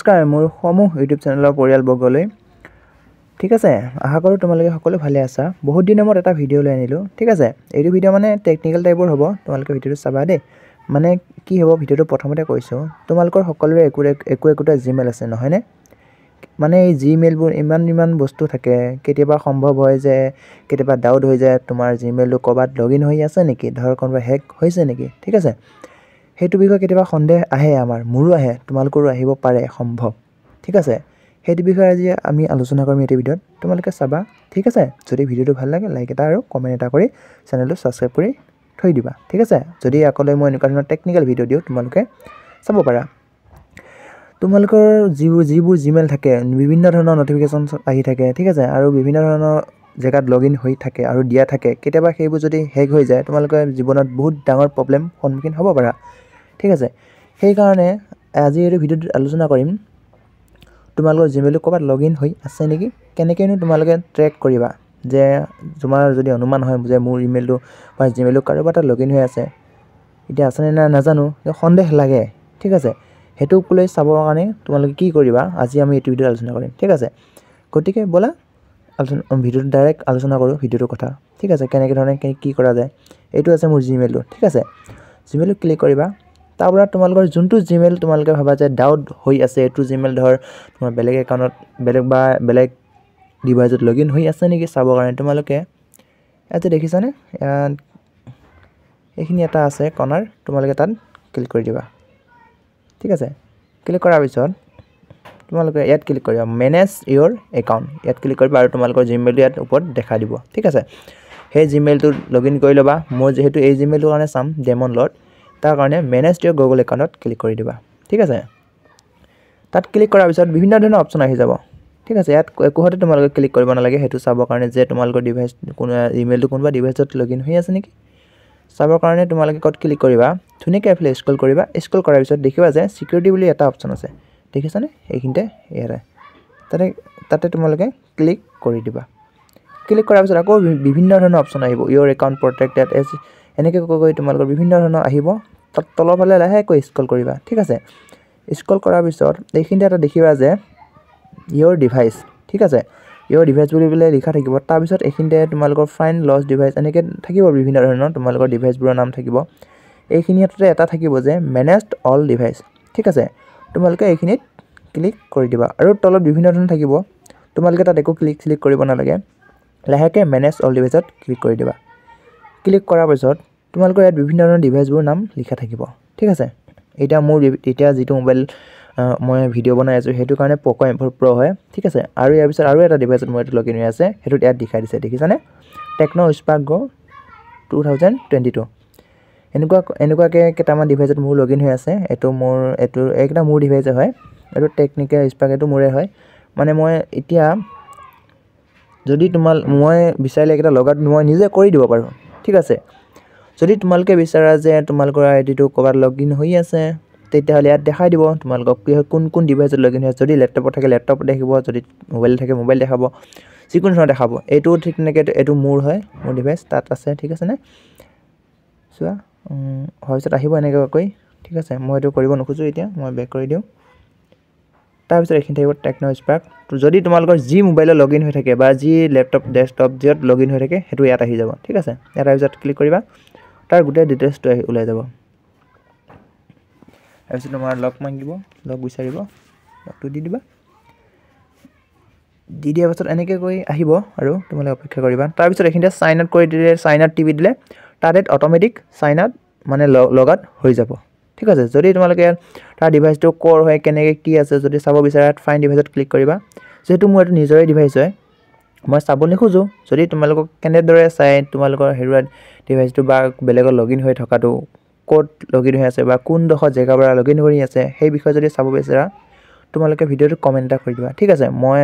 নমস্কাৰ মোৰ সমূহ ইউটিউব চেনেলৰ পৰিয়ালবৰ্গলৈ ঠিক আছে আশা কৰোঁ তোমালোকে সকলো ভালে আছা বহুত দিনৰ মূৰত এটা ভিডিঅ' লৈ আনিলোঁ ঠিক আছে এইটো ভিডিঅ' মানে টেকনিক্যাল টাইপৰ হ'ব তোমালোকে ভিডিঅ'টো চাবা দেই মানে কি হ'ব ভিডিঅ'টো প্ৰথমতে কৈছোঁ তোমালোকৰ সকলোৰে একোটা জিমেইল আছে নহয়নে মানে এই জিমেইলবোৰ ইমান বস্তু থাকে কেতিয়াবা সম্ভৱ হয় যে কেতিয়াবা ডাউট হৈ যায় তোমাৰ জিমেইলটো ক'বাত লগইন হৈ আছে নেকি ধৰ কোনোবা হেক হৈছে নেকি ঠিক আছে সেইটো বিষয়ে কেতিয়াবা সন্দেহ আহে আমাৰ মোৰো আহে তোমালোকৰো আহিব পাৰে সম্ভৱ ঠিক আছে সেইটো বিষয়ে আজি আমি আলোচনা কৰিম এই ভিডিঅ'ত তোমালোকে চাবা ঠিক আছে যদি ভিডিঅ'টো ভাল লাগে লাইক এটা আৰু কমেন্ট এটা কৰি চেনেলটো সাবস্ক্ৰাইব কৰি থৈ দিবা ঠিক আছে যদি আকলৈ মই এনেকুৱা ধৰণৰ টেকনিক্যাল ভিডিঅ' দিওঁ তোমালোকে চাব পাৰা তোমালোকৰ যিবোৰ জিমেইল থাকে বিভিন্ন ধৰণৰ নটিফিকেশন আহি থাকে ঠিক আছে আৰু বিভিন্ন ধৰণৰ জেগাত লগইন হৈ থাকে আৰু দিয়া থাকে কেতিয়াবা সেইবোৰ যদি হেক হৈ যায় তোমালোকে জীৱনত বহুত ডাঙৰ প্ৰবলেম সন্মুখীন হ'ব পাৰা ঠিক আছে সেই কাৰণে আজি এই ভিডিঅ'ত আলোচনা কৰিম তোমালোকৰ জিমেইলটো ক'বাত লগইন হৈ আছে নেকি কেনেকেনো তোমালোকে ট্ৰেক কৰিবা যে তোমাৰ যদি অনুমান হয় যে মোৰ ইমেইলটো বা জিমেইলটো কাৰোবাৰ তাত লগইন হৈ আছে এতিয়া আছে না নাজানো সন্দেহ লাগে ঠিক আছে হেতু লৈ চাবৰ কাৰণে তোমালোকে কি কৰিবা আজি আমি এই ভিডিঅ'ত আলোচনা কৰিম ঠিক আছে গতিকে বলা ভিডিঅ'টো ডাইৰেক্ট আলোচনা কৰো ভিডিঅ'টোৰ কথা ঠিক আছে কেনেকৈ ধৰণে কি কৰা যায় এইটো আছে মোৰ জিমেইলটো ঠিক আছে জিমেইলটো ক্লিক কৰিবা তাৰপৰা তোমালোকৰ যোনটো জিমেইল তোমালোকে ভাবা যে ডাউট হৈ আছে এটো জিমেইল ধৰ তোমাৰ বেলেগ একাউণ্টত বেলেগ ডিভাইচত লগইন হৈ আছে নেকি চাবৰ কাৰণে তোমালোকে এতে দেখিছানে এইখিনি এটা আছে কৰ্নাৰ তোমালোকে তাত ক্লিক কৰি দিবা ঠিক আছে ক্লিক কৰাৰ পিছত তোমালোকে ইয়াত ক্লিক কৰিবা মেনেজ ইওৰ একাউণ্ট ইয়াত ক্লিক কৰিবা আৰু তোমালোকৰ জিমেইলটো ইয়াত ওপৰত দেখা দিব ঠিক আছে সেই জিমেইলটো লগইন কৰি লবা মই যেহেতু এই জিমেইলটোৰ কাৰণে চাম ডেমন লৰ্ড তাৰ কাৰণে মেনেজ ইওৰ গুগল একাউণ্টত ক্লিক কৰি দিবা ঠিক আছে তাত ক্লিক কৰাৰ পিছত বিভিন্ন ধৰণৰ অপচন আহি যাব ঠিক আছে ইয়াত একোহতে তোমালোকে ক্লিক কৰিব নালাগে হেতু চাবৰ কাৰণে যে তোমালোকৰ ডিভাইস কোন ইমেইলটো কোনবা ডিভাইসত লগইন হৈ আছে নেকি চাবৰ কাৰণে তোমালোকে কত ক্লিক কৰিবা ধুনিকে এফলে স্ক্ৰল কৰিবা স্ক্ৰল কৰাৰ পিছত দেখিবা যে সিকিউৰিটি বুলি এটা অপচন আছে দেখিছানে এইখিনতে ইয়াৰে তাতে তোমালোকে ক্লিক কৰি দিবা ক্লিক কৰাৰ পিছত আকৌ বিভিন্ন ধৰণৰ অপচন আহিব ইওৰ একাউণ্ট প্ৰটেক্টেড এজ এনেকৈ কৈ তোমালোকৰ বিভিন্ন ধৰণৰ আহিব তলৰ ফালে লাহেকৈ স্ক্ৰল কৰিবা ঠিক আছে স্ক্ৰল কৰাৰ পিছত এইখিনতে এটা দেখিবা যে ইওৰ ডিভাইস ঠিক আছে ইওৰ ডিভাইস বুলি লিখা থাকিব তাৰ পিছত এইখিনতে তোমালোকৰ ফাইন্ড লষ্ট ডিভাইস এনেকৈ থাকিব বিভিন্ন ধৰণৰ তোমালোকৰ ডিভাইসবোৰৰ নাম থাকিব এইখিনিতে এটা থাকিব যে মেনেজড অল ডিভাইস ঠিক আছে তোমালোকে এইখিনিত ক্লিক কৰি দিবা আৰু তলত বিভিন্ন ধৰণৰ থাকিব তোমালোকে তাত একো ক্লিক কৰিব নালাগে লাহেকৈ মেনেজ অল ডিভাইসত ক্লিক কৰি দিবা ক্লিক কৰাৰ পিছত তোমালোকৰ ইয়াত বিভিন্ন ধৰণৰ ডিভাইসবোৰ নাম লিখা থাকিব ঠিক আছে এটা মোৰ এতিয়া যেটো মোবাইল মই ভিডিও বনাই আছো হেতু কাৰণে পোকো M4 Pro হয় ঠিক আছে আৰু ইয়াৰ পিছত আৰু এটা ডিভাইসত মই লগইন হৈ আছে হেতু ইয়াত দেখাই দিছে দেখিছানে টেকনো স্পাৰ্ক গো 2022 এনেকুৱাকে কেটামান ডিভাইসত মোৰ লগইন হৈ আছে এটো একটা মোৰ ডিভাইস হয় এটো টেকনিক্যাল স্পাৰ্ক এটো মোৰে হয় মানে মই এতিয়া যদি মই বিচাৰিলে একটা লগাত মই নিজে কৰি দিব পাৰো ঠিক আছে যদি তোমালোকে বিচাৰা যে তোমালোকৰ আইডিটো কবাত লগইন হৈ আছে তেতিয়াহলে ইয়াত দেখাই দিব তোমালোকক কোন ডিভাইসত লগইন হৈ আছে যদি ল্যাপটপত থাকে ল্যাপটপ দেখিব যদি মোবাইল থাকে মোবাইল দেখাব যিকোনো ধৰণৰ দেখাব এটো ঠিক নেকে এটো মোৰ হয় মোৰ ডিভাইস তাত আছে ঠিক আছে নে চোৱা হয়ছত আহিব এনেকৈ ঠিক আছে মই এটো কৰিব নখুজো এতিয়া মই বেক কৰি দিও তাৰ পিছত এইখিনি থাকিব টেকনো স্পাৰ্ক যদি তোমালোকৰ জি মোবাইলত লগইন হৈ থাকে বা জি ল্যাপটপ ডেস্কটপ যত লগইন হৈ থাকে হেতু ইয়াত আহি যাব ঠিক আছে ইয়াৰ পিছত ক্লিক কৰিবা তাৰ গোটেই ডিটেইলছটো ওলাই যাব এপিছত তোমাৰ লক মাগিব লক বিচাৰিব লকটো দি দিবা দিয়াৰ পাছত এনেকৈ কৈ আহিব আৰু তোমালোকে অপেক্ষা কৰিবা তাৰ পিছত এইখিনতে সাইন আউট কৰি দিলে সাইন আউট টিপি দিলে তাতে অটোমেটিক সাইন আউট মানে লগাউট হৈ যাব ঠিক আছে যদি তোমালোকে তাৰ ডিভাইসটো কোৰ হয় কেনেকৈ কি আছে যদি চাব বিচাৰা ফাইন্ড ডিভাইসত ক্লিক কৰিবা যেহেতু মোৰ এটো নিজৰে ডিভাইস হয় মই চাব নিখোজো যদি তোমালোকক কেনেদৰে চাই তোমালোকৰ হেৰুৱাত ডিভাইসটো বা বেলেগত লগইন হৈ থকাটো কোড লগইন হৈ আছে বা কোন দখৰ জেগাৰ পৰা লগইন কৰি আছে সেই বিষয়ে যদি চাব বিচাৰা তোমালোকে ভিডিওটো কমেন্ট এটা কৰি দিবা ঠিক আছে মই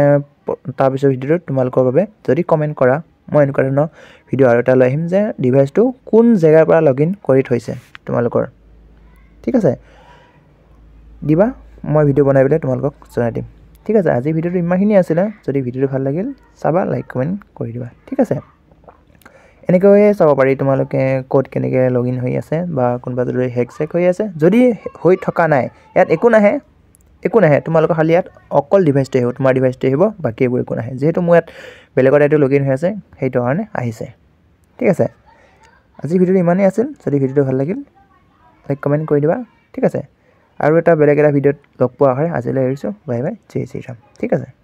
তাৰ পিছত ভিডিওটো তোমালোকৰ বাবে যদি কমেন্ট কৰা মই এনেকুৱা ধৰণৰ ভিডিও আৰু এটা লৈ আহিম যে ডিভাইসটো কোন জেগাৰ পৰা লগইন কৰি থৈছে তোমালোকৰ ঠিক আছে দিবা মই ভিডিও বনাই পেলাই তোমালোকক জনাই দিম ঠিক আছে আজি ভিডিওটো ইমানখিনি আছিল যদি ভিডিওটো ভাল লাগিল চাবা লাইক কমেন্ট কৰি দিবা ঠিক আছে এনেকৈ চাব পাৰি তোমালোকে কোড কেনেকৈ লগইন হৈ আছে বা কোনবা যদি হেক চেক হৈ আছে যদি হৈ থকা নাই ইয়াত একো নাহে একো নাহে তোমালোকৰ খালি ইয়াত অকল ডিভাইচটো আহিব তোমাৰ ডিভাইচটো আহিব বাকী এইবোৰ একো নাহে যেহেতু মোৰ ইয়াত বেলেগৰ আইডি লগইন হৈ আছে সেইটো কাৰণে আহিছে ঠিক আছে আজি ভিডিঅ'টো ইমানেই আছিল যদি ভিডিঅ'টো ভাল লাগিল লাইক কমেণ্ট কৰি দিবা ঠিক আছে আৰু এটা বেলেগ এটা ভিডিঅ'ত লগ পোৱা হয় আজিলৈ এৰিছোঁ বাই বাই জয় শ্ৰীৰাম ঠিক আছে